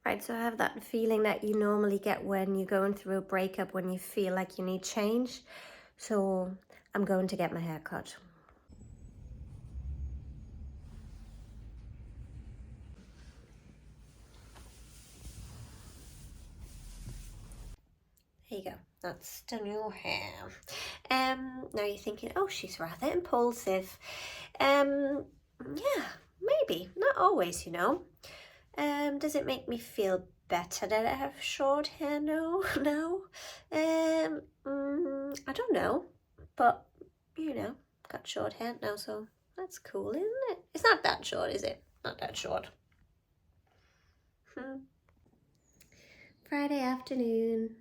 Right, so I have that feeling that you normally get when you're going through a breakup, when you feel like you need change. So I'm going to get my hair cut. There you go. That's the new hair. Now you're thinking, oh, she's rather impulsive. Yeah, maybe. Not always, you know. Does it make me feel better that I have short hair? No, no. I don't know, but you know, got short hair now, so that's cool, isn't it? It's not that short, is it? Not that short. Friday afternoon.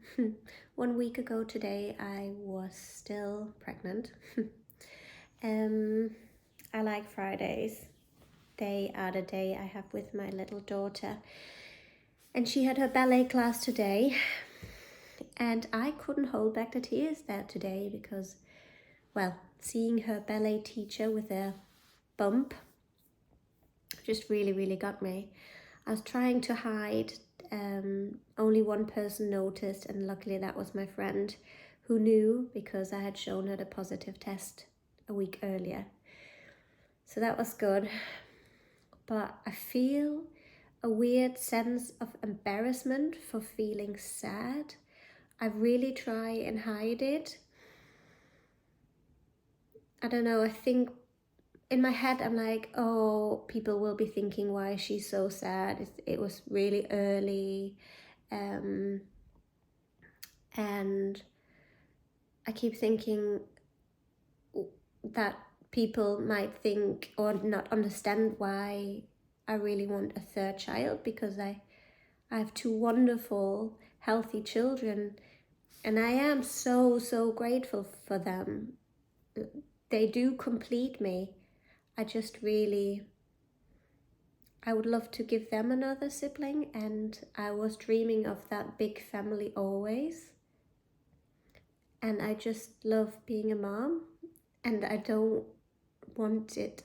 1 week ago today, I was still pregnant. I like Fridays. They are the day I have with my little daughter. And she had her ballet class today. And I couldn't hold back the tears there today because, well, seeing her ballet teacher with a bump just really, really got me. I was trying to hide. Only one person noticed, and luckily that was my friend who knew because I had shown her the positive test a week earlier. So that was good. But I feel a weird sense of embarrassment for feeling sad. I really try and hide it. I don't know, I think in my head I'm like, oh, people will be thinking, why is she so sad? It was really early. And I keep thinking that people might think or not understand why I really want a third child, because I have two wonderful, healthy children, and I am so grateful for them. They do complete me. I would love to give them another sibling, and I was dreaming of that big family always. And I just love being a mom, and I don't want it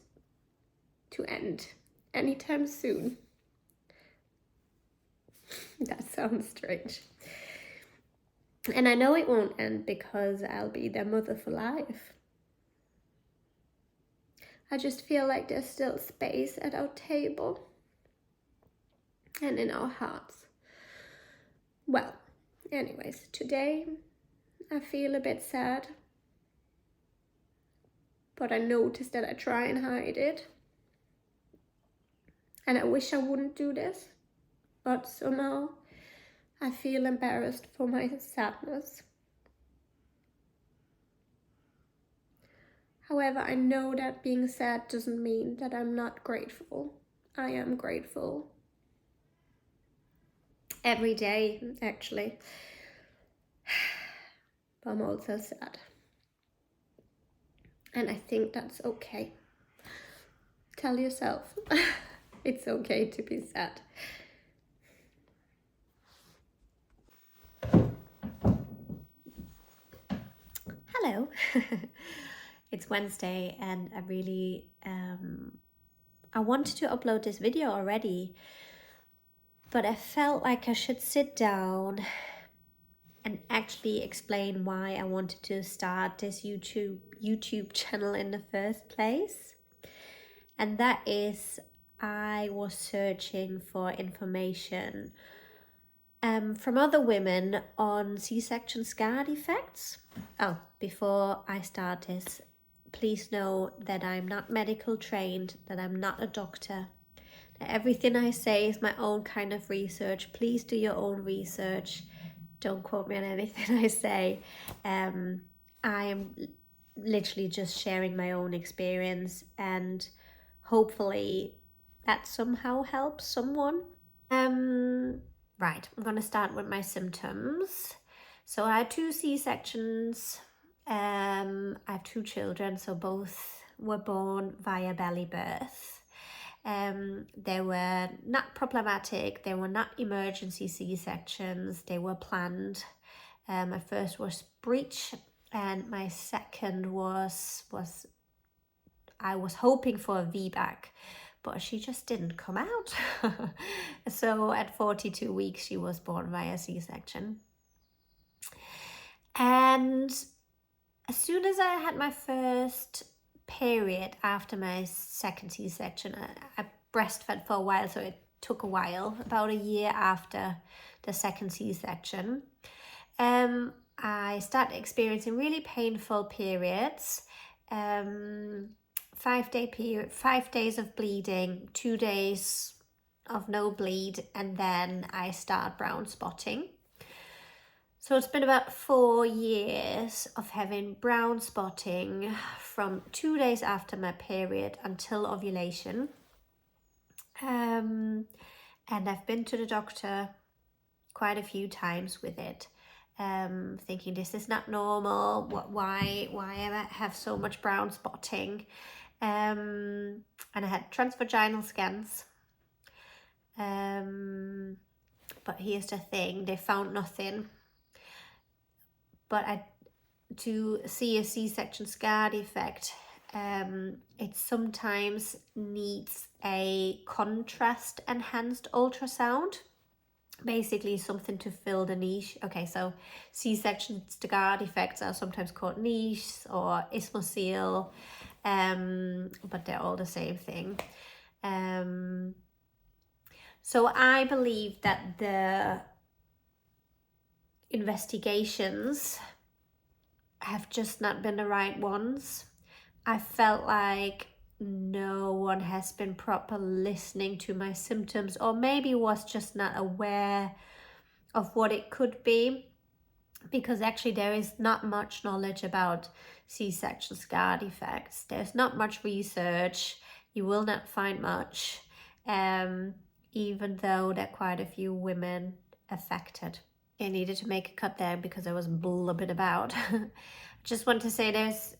to end anytime soon. That sounds strange. And I know it won't end because I'll be their mother for life. I just feel like there's still space at our table and in our hearts. Well, anyways, today I feel a bit sad, but I notice that I try and hide it. And I wish I wouldn't do this, but somehow I feel embarrassed for my sadness. However, I know that being sad doesn't mean that I'm not grateful. I am grateful. Every day, actually. But I'm also sad. And I think that's okay. Tell yourself it's okay to be sad. Hello. It's Wednesday and I really I wanted to upload this video already, but I felt like I should sit down and actually explain why I wanted to start this YouTube channel in the first place. And that is, I was searching for information from other women on C-section scar defects. Oh, before I start this, please know that I'm not medical trained, that I'm not a doctor, that everything I say is my own kind of research. Please do your own research. Don't quote me on anything I say. I am literally just sharing my own experience, and hopefully that somehow helps someone. Right, I'm going to start with my symptoms. So I had 2 C-sections. I have 2 children, so both were born via belly birth. They were not problematic, they were not emergency C-sections, they were planned. My first was breech, and my second was I was hoping for a VBAC, but she just didn't come out. So at 42 weeks, she was born via C-section. And as soon as I had my first period after my second C-section, I breastfed for a while, so it took a while, about a year after the second C-section. I started experiencing really painful periods. 5-day period, 5 days of bleeding, 2 days of no bleed, and then I start brown spotting. So it's been about 4 years of having brown spotting from 2 days after my period until ovulation. And I've been to the doctor quite a few times with it, thinking this is not normal. Why am I have so much brown spotting? And I had transvaginal scans. But here's the thing, they found nothing. But to see a C-section scar defect, it sometimes needs a contrast enhanced ultrasound, basically something to fill the niche. Okay, so C-section scar defects are sometimes called niches or isthmocele, but they're all the same thing. So I believe that the investigations have just not been the right ones. I felt like no one has been properly listening to my symptoms, or maybe was just not aware of what it could be, because actually there is not much knowledge about C-section scar defects. There's not much research. You will not find much, even though there are quite a few women affected. I needed to make a cut there because I was blubbing about. Just want to say there's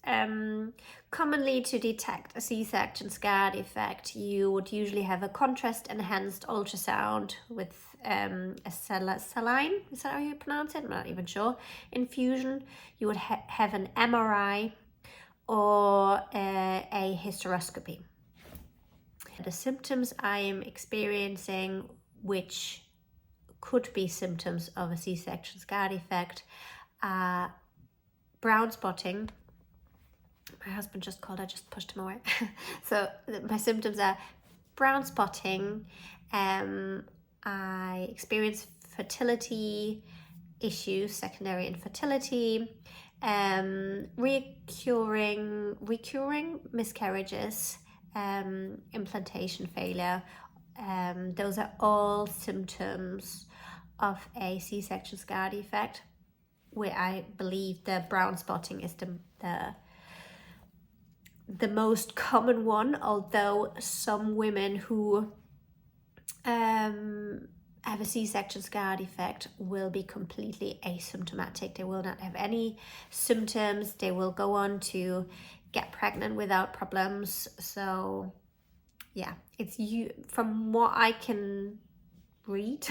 commonly to detect a C-section scar defect, you would usually have a contrast enhanced ultrasound with a saline, is that how you pronounce it? I'm not even sure. Infusion. You would have an MRI or a hysteroscopy. The symptoms I am experiencing, which could be symptoms of a C-section scar defect, are brown spotting. My husband just called, I just pushed him away. So my symptoms are brown spotting. I experience fertility issues, secondary infertility, recurring miscarriages, implantation failure. Those are all symptoms of a C-section scar defect, where I believe the brown spotting is the most common one, although some women who have a C-section scar defect will be completely asymptomatic. They will not have any symptoms. They will go on to get pregnant without problems. So yeah, it's from what I can read,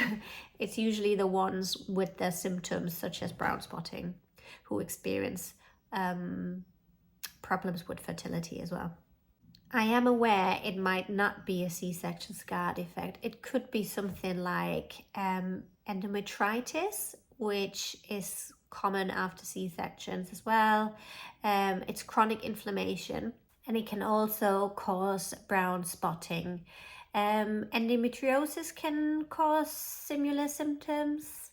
it's usually the ones with the symptoms such as brown spotting who experience problems with fertility as well. I am aware it might not be a C-section scar defect. It could be something like endometritis, which is common after C-sections as well. It's chronic inflammation, and it can also cause brown spotting. Endometriosis can cause similar symptoms,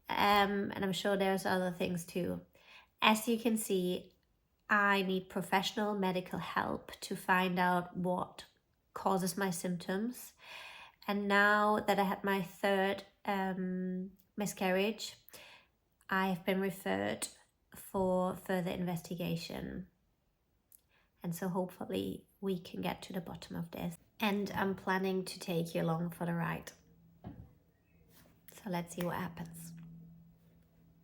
and I'm sure there's other things too. As you can see, I need professional medical help to find out what causes my symptoms. And now that I had my third miscarriage, I have been referred for further investigation. And so hopefully we can get to the bottom of this. And I'm planning to take you along for the ride. So let's see what happens.